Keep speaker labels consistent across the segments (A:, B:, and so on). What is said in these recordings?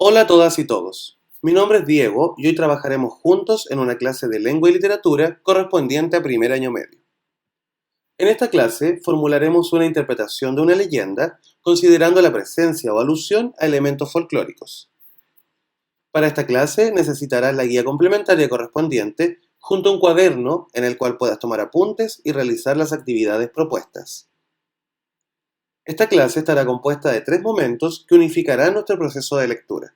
A: Hola a todas y todos. Mi nombre es Diego y hoy trabajaremos juntos en una clase de lengua y literatura correspondiente a primer año medio. En esta clase formularemos una interpretación de una leyenda considerando la presencia o alusión a elementos folclóricos. Para esta clase necesitarás la guía complementaria correspondiente junto a un cuaderno en el cual puedas tomar apuntes y realizar las actividades propuestas. Esta clase estará compuesta de 3 momentos que unificarán nuestro proceso de lectura.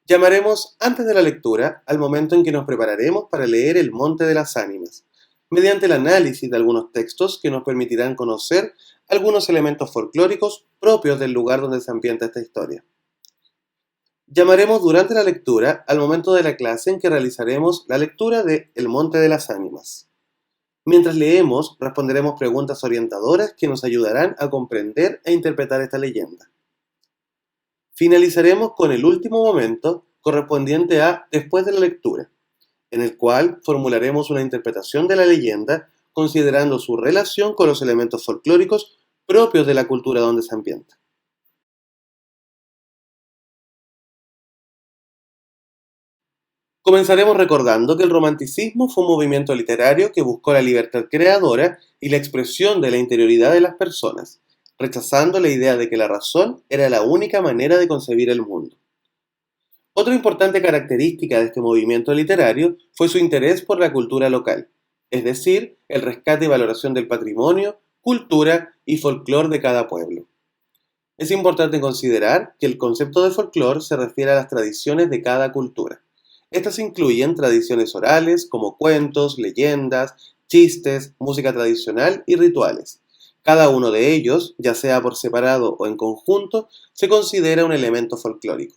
A: Llamaremos antes de la lectura al momento en que nos prepararemos para leer El Monte de las Ánimas, mediante el análisis de algunos textos que nos permitirán conocer algunos elementos folclóricos propios del lugar donde se ambienta esta historia. Llamaremos durante la lectura al momento de la clase en que realizaremos la lectura de El Monte de las Ánimas. Mientras leemos, responderemos preguntas orientadoras que nos ayudarán a comprender e interpretar esta leyenda. Finalizaremos con el último momento correspondiente a después de la lectura, en el cual formularemos una interpretación de la leyenda considerando su relación con los elementos folclóricos propios de la cultura donde se ambienta. Comenzaremos recordando que el romanticismo fue un movimiento literario que buscó la libertad creadora y la expresión de la interioridad de las personas, rechazando la idea de que la razón era la única manera de concebir el mundo. Otra importante característica de este movimiento literario fue su interés por la cultura local, es decir, el rescate y valoración del patrimonio, cultura y folclore de cada pueblo. Es importante considerar que el concepto de folclore se refiere a las tradiciones de cada cultura. Estas incluyen tradiciones orales como cuentos, leyendas, chistes, música tradicional y rituales. Cada uno de ellos, ya sea por separado o en conjunto, se considera un elemento folclórico.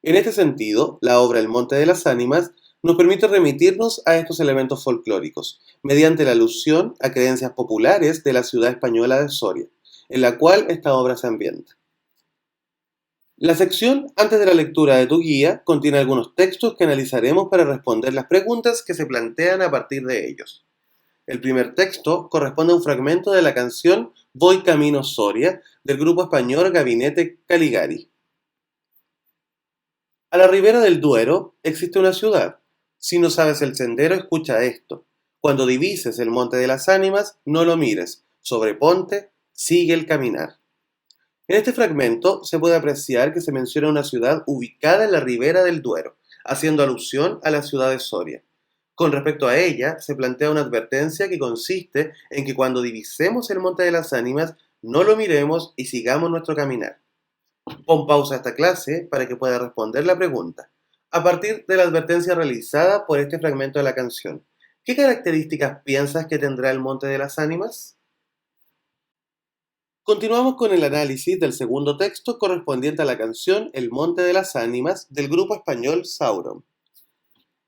A: En este sentido, la obra El Monte de las Ánimas nos permite remitirnos a estos elementos folclóricos, mediante la alusión a creencias populares de la ciudad española de Soria, en la cual esta obra se ambienta. La sección antes de la lectura de tu guía contiene algunos textos que analizaremos para responder las preguntas que se plantean a partir de ellos. El primer texto corresponde a un fragmento de la canción Voy Camino Soria del grupo español Gabinete Caligari. A la ribera del Duero existe una ciudad. Si no sabes el sendero, escucha esto. Cuando divises el Monte de las Ánimas, no lo mires. Sobreponte, sigue el caminar. En este fragmento se puede apreciar que se menciona una ciudad ubicada en la ribera del Duero, haciendo alusión a la ciudad de Soria. Con respecto a ella, se plantea una advertencia que consiste en que cuando divisemos el Monte de las Ánimas, no lo miremos y sigamos nuestro caminar. Pon pausa a esta clase para que pueda responder la pregunta. A partir de la advertencia realizada por este fragmento de la canción, ¿qué características piensas que tendrá el Monte de las Ánimas? Continuamos con el análisis del segundo texto correspondiente a la canción El Monte de las Ánimas del grupo español Sauron.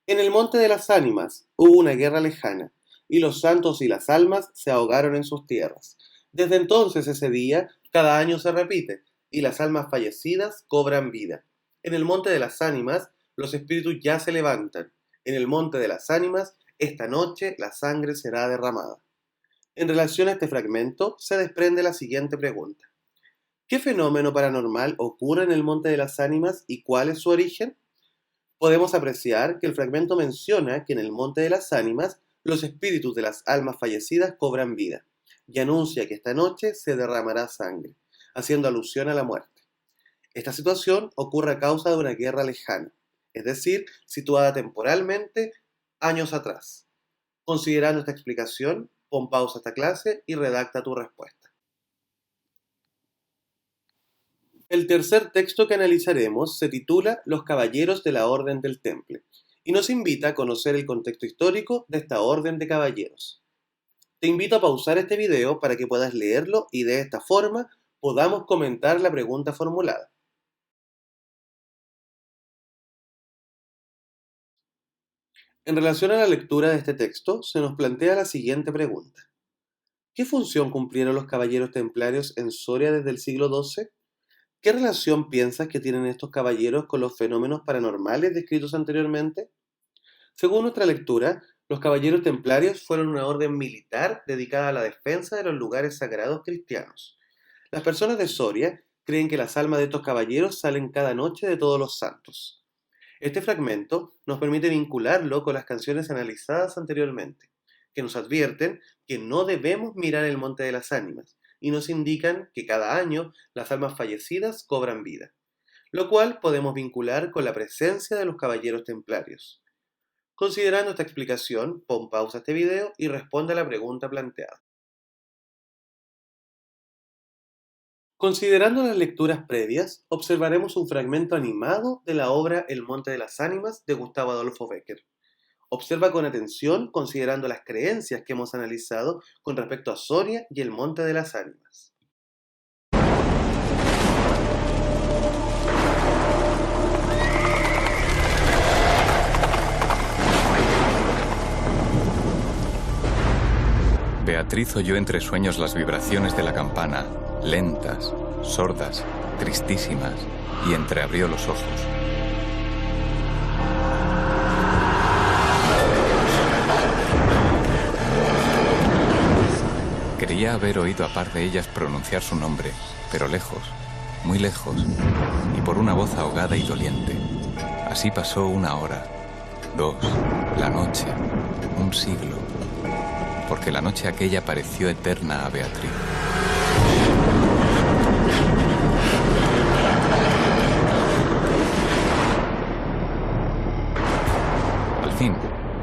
A: En el Monte de las Ánimas hubo una guerra lejana, y los santos y las almas se ahogaron en sus tierras. Desde entonces ese día cada año se repite, y las almas fallecidas cobran vida. En el Monte de las Ánimas los espíritus ya se levantan. En el Monte de las Ánimas esta noche la sangre será derramada. En relación a este fragmento, se desprende la siguiente pregunta. ¿Qué fenómeno paranormal ocurre en el Monte de las Ánimas y cuál es su origen? Podemos apreciar que el fragmento menciona que en el Monte de las Ánimas los espíritus de las almas fallecidas cobran vida y anuncia que esta noche se derramará sangre, haciendo alusión a la muerte. Esta situación ocurre a causa de una guerra lejana, es decir, situada temporalmente años atrás. Considerando esta explicación, pon pausa a esta clase y redacta tu respuesta. El tercer texto que analizaremos se titula Los Caballeros de la Orden del Temple y nos invita a conocer el contexto histórico de esta orden de caballeros. Te invito a pausar este video para que puedas leerlo y de esta forma podamos comentar la pregunta formulada. En relación a la lectura de este texto, se nos plantea la siguiente pregunta. ¿Qué función cumplieron los caballeros templarios en Soria desde el siglo XII? ¿Qué relación piensas que tienen estos caballeros con los fenómenos paranormales descritos anteriormente? Según nuestra lectura, los caballeros templarios fueron una orden militar dedicada a la defensa de los lugares sagrados cristianos. Las personas de Soria creen que las almas de estos caballeros salen cada noche de Todos los Santos. Este fragmento nos permite vincularlo con las canciones analizadas anteriormente, que nos advierten que no debemos mirar el Monte de las Ánimas y nos indican que cada año las almas fallecidas cobran vida, lo cual podemos vincular con la presencia de los caballeros templarios. Considerando esta explicación, pon pausa a este video y responde a la pregunta planteada. Considerando las lecturas previas, observaremos un fragmento animado de la obra El Monte de las Ánimas de Gustavo Adolfo Bécquer. Observa con atención considerando las creencias que hemos analizado con respecto a Soria y el Monte de las Ánimas.
B: Beatriz oyó entre sueños las vibraciones de la campana, lentas, sordas, tristísimas, y entreabrió los ojos. Creía haber oído a par de ellas pronunciar su nombre, pero lejos, muy lejos, y por una voz ahogada y doliente. Así pasó 1 hora, 2, la noche, un siglo, porque la noche aquella pareció eterna a Beatriz. Al fin,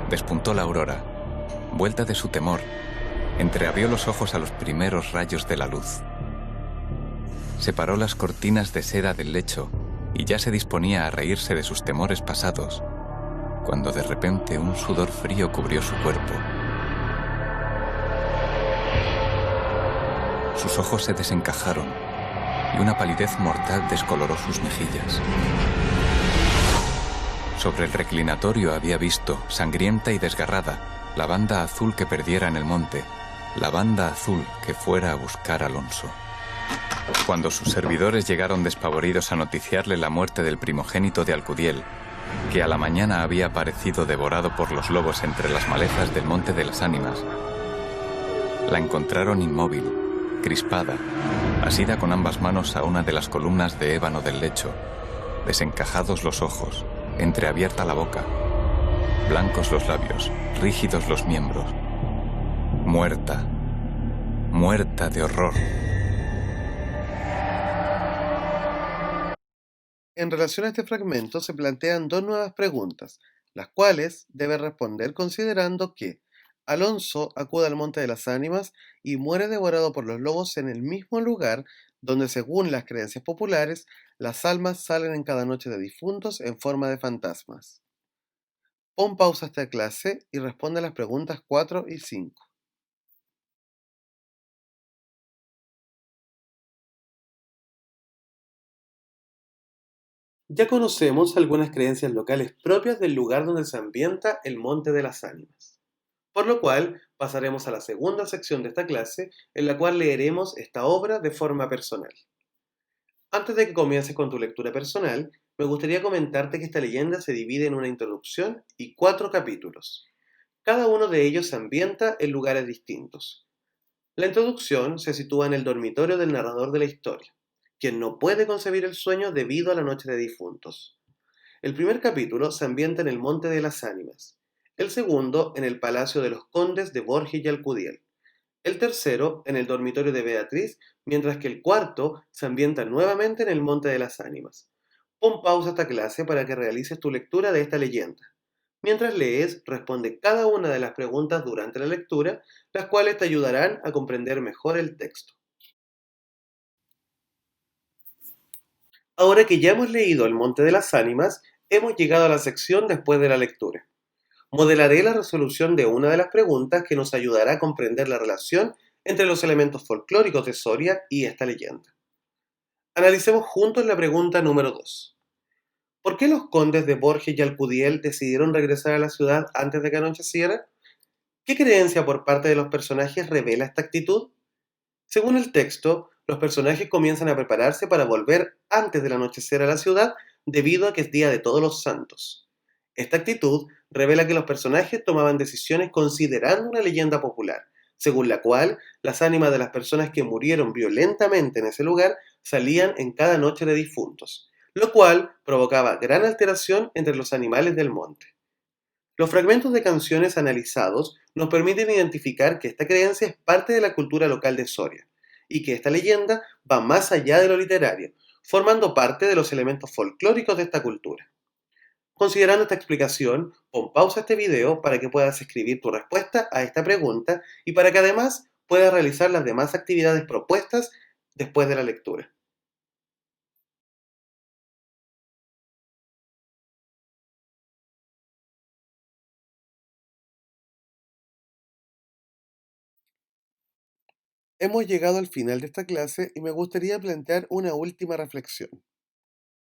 B: despuntó la aurora. Vuelta de su temor, entreabrió los ojos a los primeros rayos de la luz. Separó las cortinas de seda del lecho y ya se disponía a reírse de sus temores pasados, cuando de repente un sudor frío cubrió su cuerpo. Sus ojos se desencajaron y una palidez mortal descoloró sus mejillas. Sobre el reclinatorio había visto, sangrienta y desgarrada, la banda azul que perdiera en el monte, la banda azul que fuera a buscar a Alonso. Cuando sus servidores llegaron despavoridos a noticiarle la muerte del primogénito de Alcudiel, que a la mañana había aparecido devorado por los lobos entre las malezas del Monte de las Ánimas, la encontraron inmóvil, crispada, asida con ambas manos a una de las columnas de ébano del lecho, desencajados los ojos, entreabierta la boca, blancos los labios, rígidos los miembros. Muerta, muerta de horror.
A: En relación a este fragmento se plantean 2 nuevas preguntas, las cuales debe responder considerando que Alonso acude al Monte de las Ánimas y muere devorado por los lobos en el mismo lugar donde, según las creencias populares, las almas salen en cada noche de difuntos en forma de fantasmas. Pon pausa a esta clase y responde a las preguntas 4 y 5. Ya conocemos algunas creencias locales propias del lugar donde se ambienta el Monte de las Ánimas, por lo cual pasaremos a la segunda sección de esta clase, en la cual leeremos esta obra de forma personal. Antes de que comiences con tu lectura personal, me gustaría comentarte que esta leyenda se divide en una introducción y 4 capítulos. Cada uno de ellos se ambienta en lugares distintos. La introducción se sitúa en el dormitorio del narrador de la historia, quien no puede concebir el sueño debido a la noche de difuntos. El primer capítulo se ambienta en el Monte de las Ánimas, el segundo en el palacio de los condes de Borges y Alcudiel, el tercero en el dormitorio de Beatriz, mientras que el cuarto se ambienta nuevamente en el Monte de las Ánimas. Pon pausa a esta clase para que realices tu lectura de esta leyenda. Mientras lees, responde cada una de las preguntas durante la lectura, las cuales te ayudarán a comprender mejor el texto. Ahora que ya hemos leído El Monte de las Ánimas, hemos llegado a la sección después de la lectura. Modelaré la resolución de una de las preguntas que nos ayudará a comprender la relación entre los elementos folclóricos de Soria y esta leyenda. Analicemos juntos la pregunta número 2. ¿Por qué los condes de Borges y Alcudiel decidieron regresar a la ciudad antes de que anocheciera? ¿Qué creencia por parte de los personajes revela esta actitud? Según el texto, los personajes comienzan a prepararse para volver antes del anochecer a la ciudad debido a que es día de Todos los Santos. Esta actitud revela que los personajes tomaban decisiones considerando una leyenda popular, según la cual las ánimas de las personas que murieron violentamente en ese lugar salían en cada noche de difuntos, lo cual provocaba gran alteración entre los animales del monte. Los fragmentos de canciones analizados nos permiten identificar que esta creencia es parte de la cultura local de Soria y que esta leyenda va más allá de lo literario, formando parte de los elementos folclóricos de esta cultura. Considerando esta explicación, pon pausa a este video para que puedas escribir tu respuesta a esta pregunta y para que además puedas realizar las demás actividades propuestas después de la lectura. Hemos llegado al final de esta clase y me gustaría plantear una última reflexión.